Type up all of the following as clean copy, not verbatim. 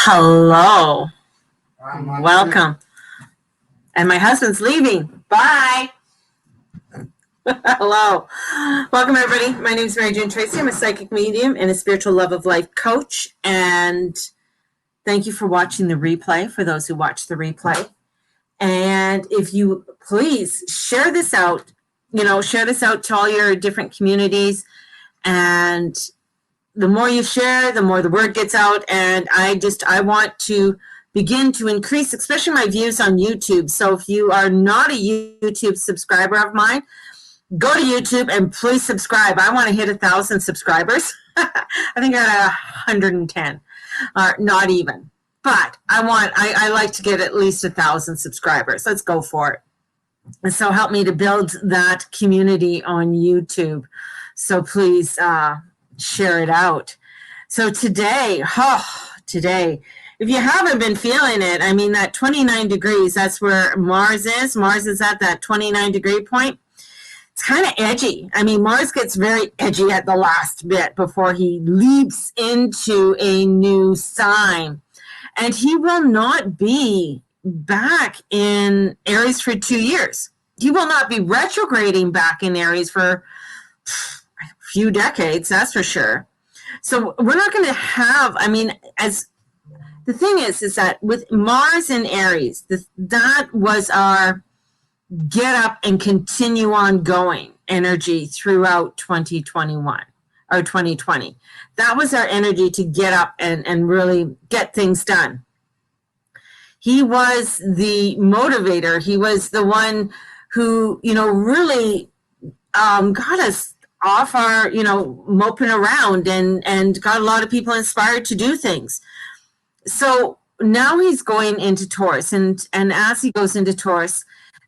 Hello. Welcome. And my husband's leaving. Bye. Hello. Welcome, everybody. My name is Mary Jane Tracy. I'm a psychic medium and a spiritual love of life coach. And thank you for watching the replay, for those who watch the replay. And if you please share this out, share this out to all your different communities. And the more you share, the more the word gets out. And I want to begin to increase, especially my views on YouTube. So if you are not a YouTube subscriber of mine, go to YouTube and please subscribe. I want to hit 1,000 subscribers. I think I got 110, not even. But I like to get at least 1,000 subscribers. Let's go for it. And so help me to build that community on YouTube. So please share it out. So today, if you haven't been feeling it, I mean, that 29 degrees, that's where Mars is. Mars is at that 29 degree point. It's kind of edgy. I mean, Mars gets very edgy at the last bit before he leaps into a new sign. And he will not be back in Aries for 2 years. He will not be retrograding back in Aries for a few decades, that's for sure. So we're not going to have, the thing is that with Mars in Aries, that was our get up and continue on going energy throughout 2021 or 2020. That was our energy to get up and really get things done. He was the motivator. He was the one who, really got us off our, moping around and got a lot of people inspired to do things. So now he's going into Taurus, and as he goes into Taurus,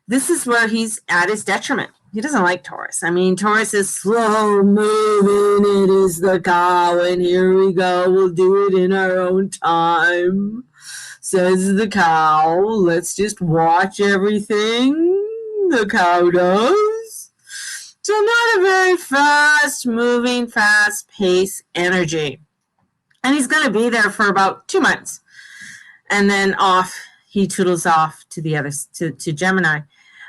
this is where he's at his detriment. He doesn't like Taurus. I mean, Taurus is slow moving. It is the cow, and here we go. We'll do it in our own time, says the cow. Let's just watch everything the cow does. So not a very fast-moving, fast-paced energy. And he's going to be there for about 2 months. And then he toodles off to the other, to Gemini.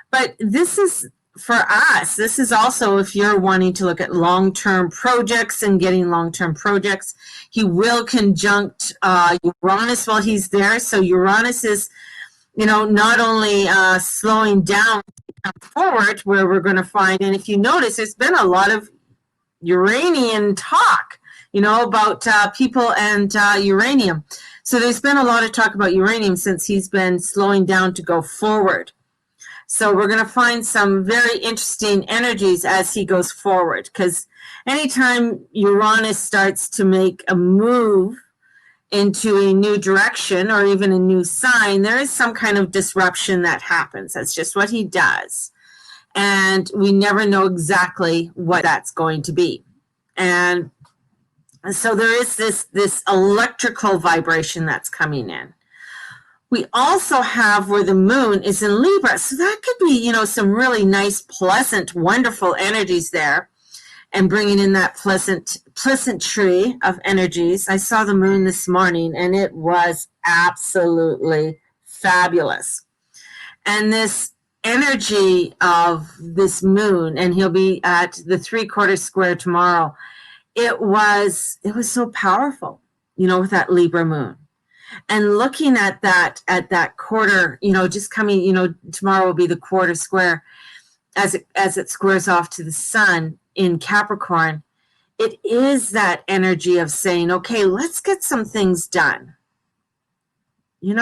But this is, for us, this is also if you're wanting to look at long-term projects and getting long-term projects. He will conjunct Uranus while he's there. So Uranus is, not only slowing down forward, where we're going to find, and if you notice, there's been a lot of Uranian talk, about people and uranium. So there's been a lot of talk about uranium since he's been slowing down to go forward. So we're going to find some very interesting energies as he goes forward, because anytime Uranus starts to make a move into a new direction or even a new sign, there is some kind of disruption that happens. That's just what he does. And we never know exactly what that's going to be. And so there is this electrical vibration that's coming in. We also have where the moon is in Libra. So that could be, some really nice, pleasant, wonderful energies there, and bringing in that pleasantry of energies. I saw the moon this morning, and it was absolutely fabulous. And this energy of this moon, and he'll be at the 3/4 square tomorrow. It was so powerful, with that Libra moon. And looking at that quarter, just coming, tomorrow will be the 1/4 square as it squares off to the sun in Capricorn. It is that energy of saying, okay, let's get some things done. And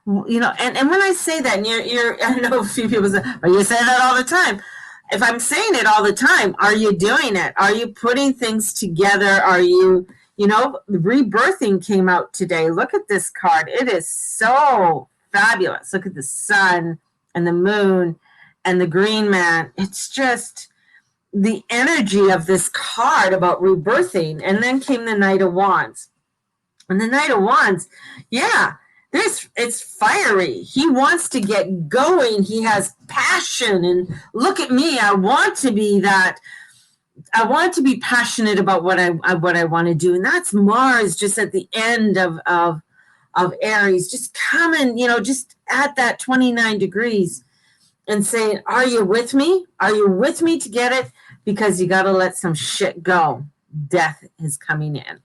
when I say that, and I know a few people say, "Oh, you say that all the time." If I'm saying it all the time, are you doing it? Are you putting things together? Are you, rebirthing came out today. Look at this card. It is so fabulous. Look at the sun and the moon and the green man. It's just the energy of this card about rebirthing. And then came the Knight of Wands. And the Knight of Wands, yeah, it's fiery. He wants to get going. He has passion. And look at me. I want to be that I want to be passionate about what I want to do, and that's Mars just at the end of Aries, just coming, just at that 29 degrees and saying, "Are you with me? Are you with me to get it?" Because you got to let some shit go. Death is coming in.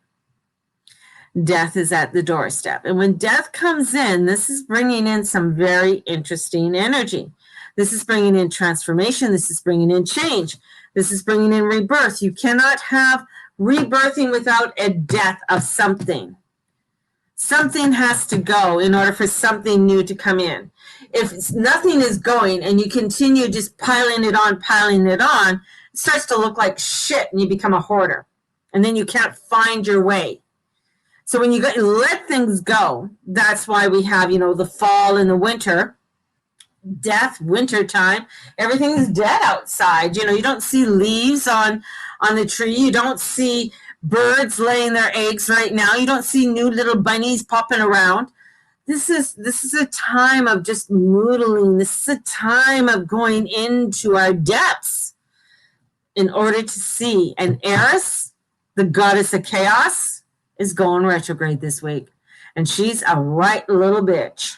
Death is at the doorstep. And when death comes in, this is bringing in some very interesting energy. This is bringing in transformation. This is bringing in change. This is bringing in rebirth. You cannot have rebirthing without a death of something. Something has to go in order for something new to come in. If nothing is going and you continue just piling it on, it starts to look like shit and you become a hoarder. And then you can't find your way. So when you let things go, that's why we have, the fall and the winter, death, winter time. Everything is dead outside. You don't see leaves on the tree. You don't see birds laying their eggs right now. You don't see new little bunnies popping around. This is a time of just noodling. This is a time of going into our depths in order to see. And Eris, the goddess of chaos, is going retrograde this week. And she's a right little bitch.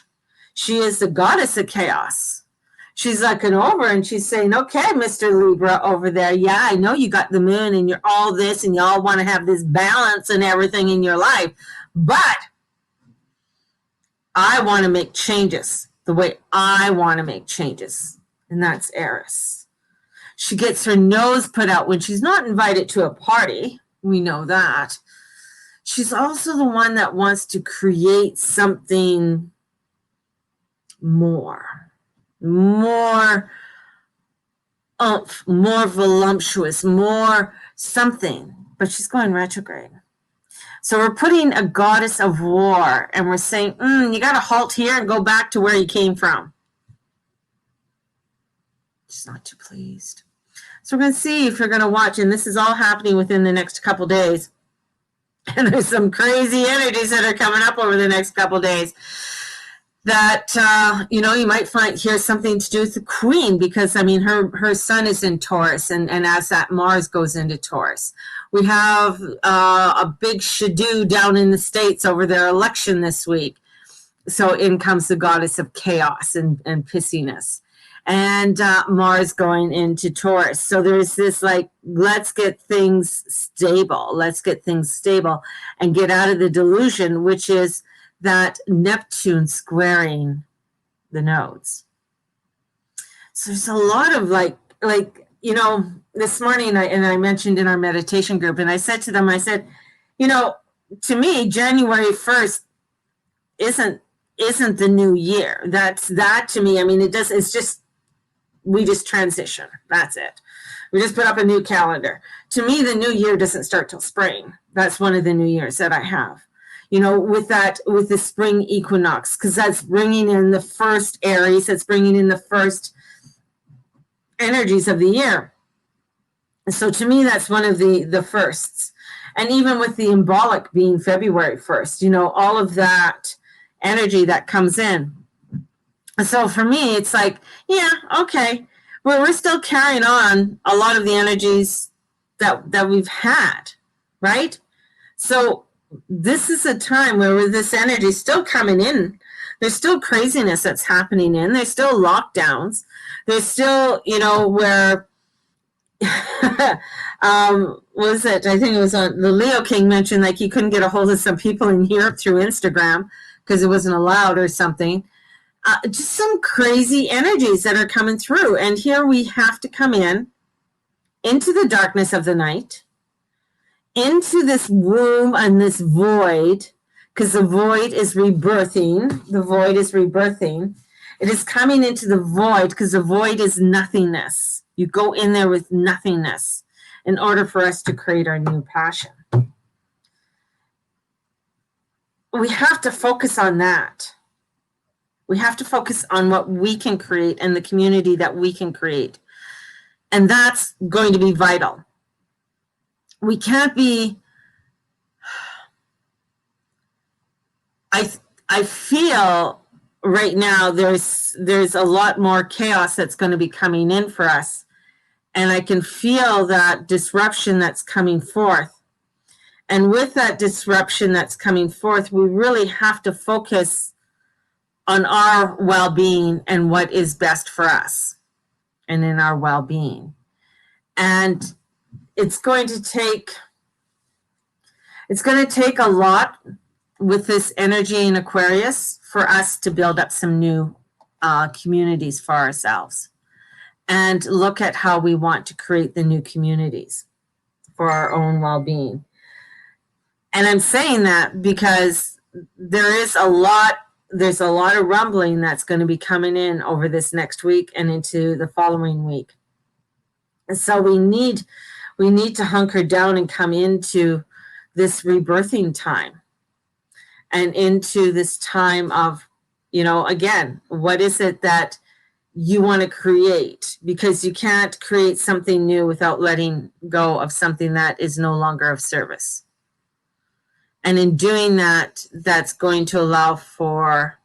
She is the goddess of chaos. She's looking over and she's saying, "Okay, Mr. Libra over there, yeah, I know you got the moon and you're all this and you all want to have this balance and everything in your life, but I want to make changes the way I want to make changes." And that's Eris. She gets her nose put out when she's not invited to a party. We know that. She's also the one that wants to create something more oomph, more voluptuous, more something, but she's going retrograde. So we're putting a goddess of war and we're saying, you got to halt here and go back to where you came from. She's not too pleased. So we're going to see if you're going to watch, and this is all happening within the next couple days. And there's some crazy energies that are coming up over the next couple days that, you might hear something to do with the queen, because, her sun is in Taurus, and as that Mars goes into Taurus. We have a big shadoo down in the States over their election this week. So in comes the goddess of chaos and pissiness. And Mars going into Taurus. So there's this let's get things stable. Let's get things stable and get out of the delusion, which is that Neptune squaring the nodes. So there's a lot of this morning, I mentioned in our meditation group, and I said to them, to me, January 1st isn't the new year. That to me, it's just, we just transition. That's it. We just put up a new calendar. To me, the new year doesn't start till spring. That's one of the new years that I have. With the spring equinox, because that's bringing in the first Aries, that's bringing in the first energies of the year. So to me, that's one of the firsts. And even with the embolic being February 1st, all of that energy that comes in. So for me, it's okay, we're still carrying on a lot of the energies that we've had, right? So this is a time where this energy is still coming in. There's still craziness that's happening in. There's still lockdowns. There's still, where, was it? I think it was on the Leo King mentioned he couldn't get a hold of some people in Europe through Instagram because it wasn't allowed or something. Just some crazy energies that are coming through. And here we have to come into the darkness of the night, into this womb and this void, because the void is rebirthing. The void is rebirthing. It is coming into the void because the void is nothingness. You go in there with nothingness in order for us to create our new passion. We have to focus on that. We have to focus on what we can create and the community that we can create. And that's going to be vital. We can't be, I feel right now there's a lot more chaos that's going to be coming in for us. And I can feel that disruption that's coming forth. And with that disruption that's coming forth, we really have to focus on our well-being and what is best for us and in our well-being. And it's going to take a lot with this energy in Aquarius for us to build up some new communities for ourselves and look at how we want to create the new communities for our own well-being. And I'm saying that because there's a lot of rumbling that's going to be coming in over this next week and into the following week. And so we need to hunker down and come into this rebirthing time and into this time of, again, what is it that you want to create? Because you can't create something new without letting go of something that is no longer of service. And in doing that, that's going to allow for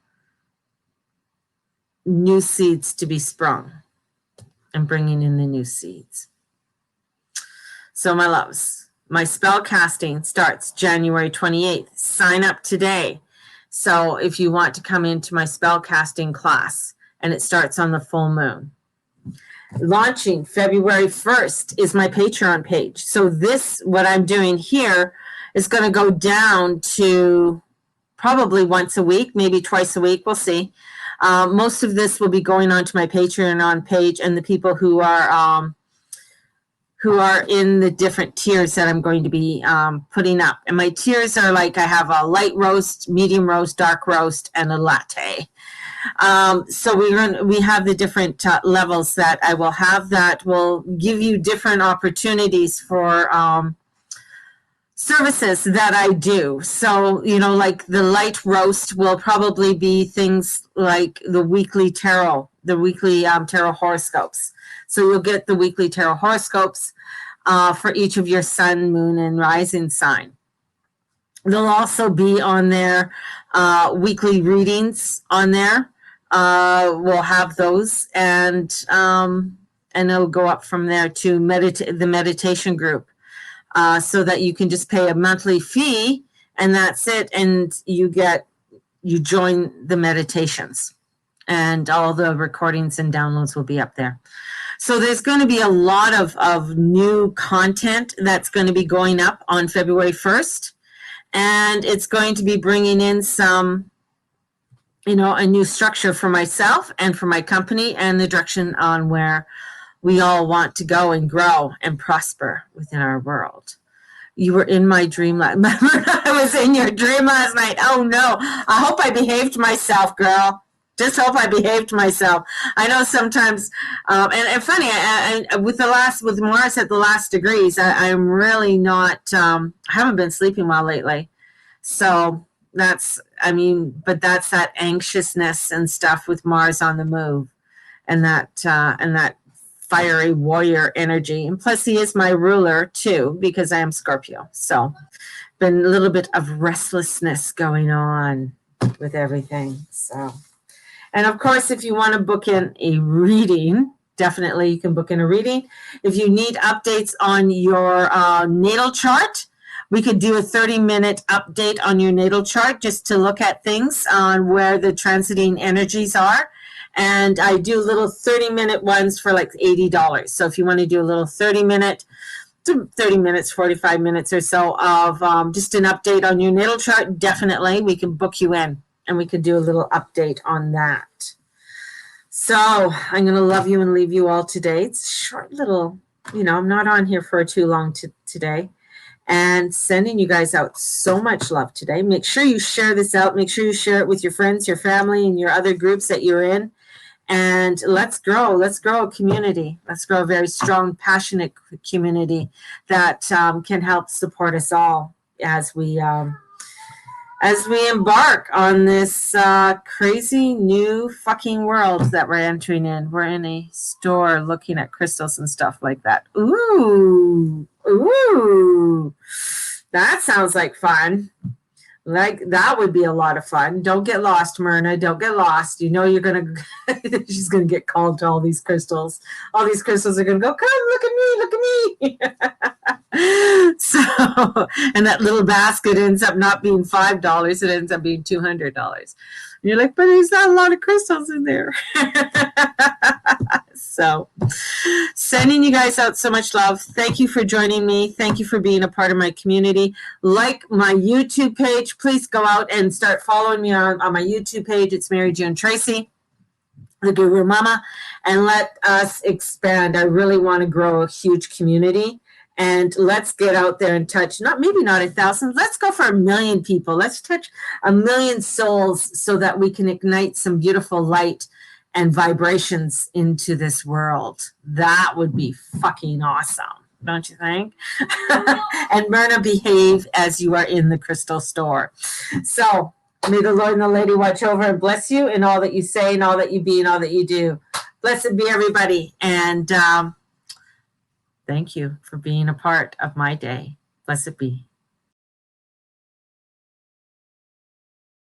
new seeds to be sprung and bringing in the new seeds. So my loves, my spell casting starts January 28th. Sign up today. So if you want to come into my spell casting class, and it starts on the full moon. Launching February 1st is my Patreon page. So what I'm doing here, is going to go down to probably once a week, maybe twice a week. We'll see. Most of this will be going on to my Patreon page and the people who are in the different tiers that I'm going to be putting up. And my tiers are like, I have a light roast, medium roast, dark roast, and a latte. So we have the different levels that I will have that will give you different opportunities for services that I do. So, like the light roast will probably be things like the weekly tarot horoscopes. So you'll get the weekly tarot horoscopes for each of your sun, moon, and rising sign. There'll also be on there weekly readings on there. We'll have those, and it'll go up from there to the meditation group. So that you can just pay a monthly fee and that's it. And you join the meditations and all the recordings and downloads will be up there. So there's going to be a lot of new content that's going to be going up on February 1st. And it's going to be bringing in some, a new structure for myself and for my company and the direction on where we all want to go and grow and prosper within our world. You were in my dream last night. I was in your dream last night. Oh no. I hope I behaved myself, girl. Just hope I behaved myself. I know sometimes, and funny, with Mars at the last degrees, I'm really not, I haven't been sleeping well lately. So but that's that anxiousness and stuff with Mars on the move and that fiery warrior energy. And plus he is my ruler too, because I am Scorpio. So been a little bit of restlessness going on with everything. So, and of course, if you want to book in a reading, definitely you can book in a reading. If you need updates on your natal chart, we could do a 30-minute update on your natal chart just to look at things on where the transiting energies are. And I do little 30-minute ones for like $80. So if you want to do a little 30 minutes, 45 minutes or so of just an update on your natal chart, definitely we can book you in and we can do a little update on that. So I'm going to love you and leave you all today. It's short little, I'm not on here for too long today. And sending you guys out so much love today. Make sure you share this out. Make sure you share it with your friends, your family, and your other groups that you're in. And let's grow a community. Let's grow a very strong, passionate community that can help support us all as we embark on this crazy new fucking world that we're entering in. We're in a store looking at crystals and stuff like that. Ooh, that sounds like fun. Like that would be a lot of fun. Don't get lost, Myrna. Don't get lost. You know you're gonna she's gonna get called to all these crystals. All these crystals are gonna go, come look at me, look at me. So and that little basket ends up not being $5, it ends up being $200. And you're like, but there's not a lot of crystals in there. So sending you guys out so much love. Thank you for joining me. Thank you for being a part of my community. Like my YouTube page. Please go out and start following me on my YouTube page. It's Mary June Tracy, the Guru Mama, and let us expand. I really want to grow a huge community. And let's get out there and touch, maybe not 1,000. Let's go for 1 million people. Let's touch 1 million souls so that we can ignite some beautiful light and vibrations into this world. That would be fucking awesome, don't you think? And Myrna, behave as you are in the crystal store. So may the Lord and the Lady watch over and bless you in all that you say and all that you be and all that you do. Blessed be everybody. And thank you for being a part of my day. Blessed be.